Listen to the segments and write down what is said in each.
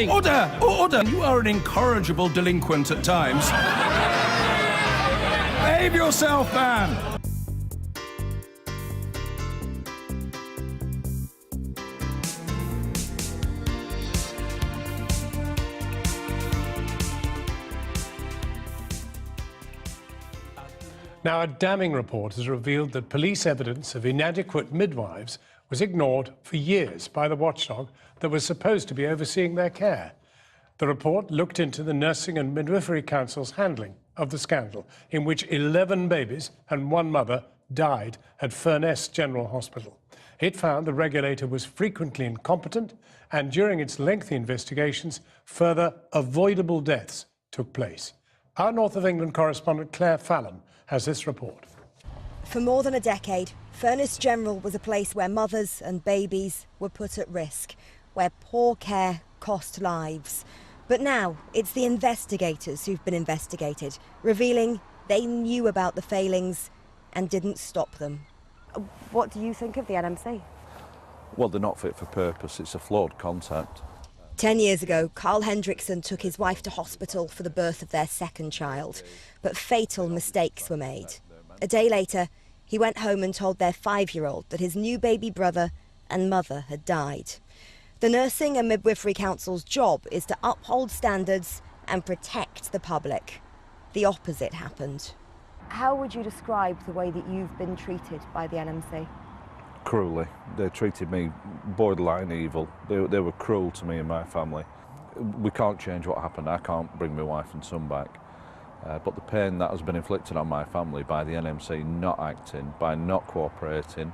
Order! Order! You are an incorrigible delinquent at times. Behave yourself, man! Now, a damning report has revealed that police evidence of inadequate midwives was ignored for years by the watchdog that was supposed to be overseeing their care. The report looked into the Nursing and Midwifery Council's handling of the scandal, in which 11 babies and one mother died at Furness General Hospital. It found the regulator was frequently incompetent, and during its lengthy investigations, further avoidable deaths took place. Our North of England correspondent Claire Fallon has this report. For more than a decade, Furness General was a place where mothers and babies were put at risk, where poor care cost lives. But now it's the investigators who've been investigated, revealing they knew about the failings and didn't stop them. What do you think of the NMC? Well, they're not fit for purpose. It's a flawed concept. 10 years ago, Carl Hendrickson took his wife to hospital for the birth of their second child, but fatal mistakes were made. A day later, he went home and told their 5-year-old that his new baby brother and mother had died. The Nursing and Midwifery Council's job is to uphold standards and protect the public. The opposite happened. How would you describe the way that you've been treated by the NMC? Cruelly. They treated me borderline evil. They were cruel to me and my family. We can't change what happened. I can't bring my wife and son back. But the pain that has been inflicted on my family by the NMC not acting, by not cooperating,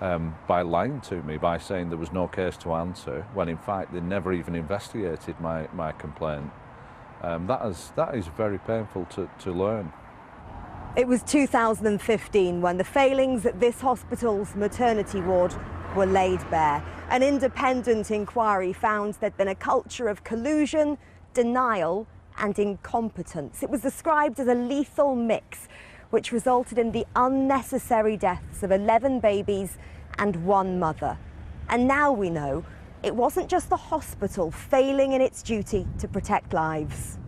by lying to me, by saying there was no case to answer, when in fact they never even investigated my complaint. That is very painful to learn. It was 2015 when the failings at this hospital's maternity ward were laid bare. An independent inquiry found there'd been a culture of collusion, denial and incompetence. It was described as a lethal mix, which resulted in the unnecessary deaths of 11 babies and one mother. And now we know it wasn't just the hospital failing in its duty to protect lives.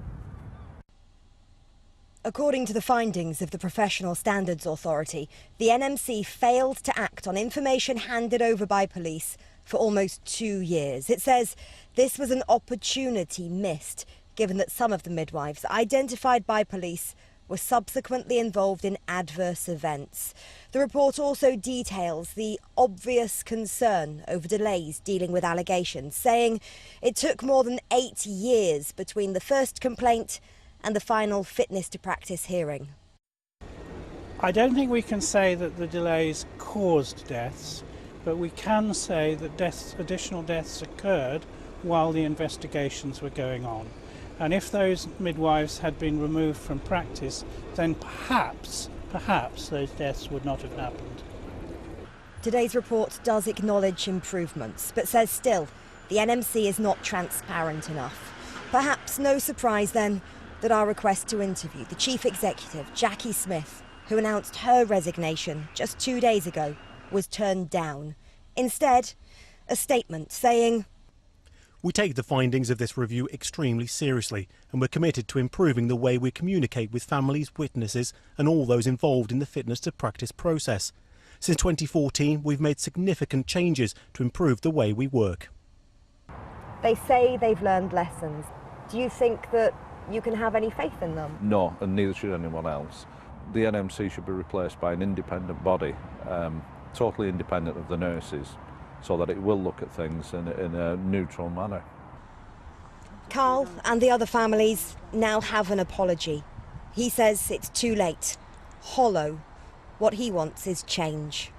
According to the findings of the Professional Standards Authority, the NMC failed to act on information handed over by police for almost 2 years. It says this was an opportunity missed, given that some of the midwives identified by police were subsequently involved in adverse events. The report also details the obvious concern over delays dealing with allegations, saying it took more than 8 years between the first complaint and the final fitness to practice hearing. I don't think we can say that the delays caused deaths, but we can say that additional deaths occurred while the investigations were going on. And if those midwives had been removed from practice, then perhaps those deaths would not have happened. Today's report does acknowledge improvements, but says still the NMC is not transparent enough. Perhaps no surprise then that our request to interview the Chief Executive, Jackie Smith, who announced her resignation just 2 days ago, was turned down. Instead, a statement saying, "We take the findings of this review extremely seriously, and we're committed to improving the way we communicate with families, witnesses and all those involved in the fitness to practice process. Since 2014, we've made significant changes to improve the way we work." They say they've learned lessons. Do you think that you can have any faith in them? No, and neither should anyone else. The NMC should be replaced by an independent body, totally independent of the nurses, so that it will look at things in a neutral manner. Carl and the other families now have an apology. He says it's too late. Hollow. What he wants is change.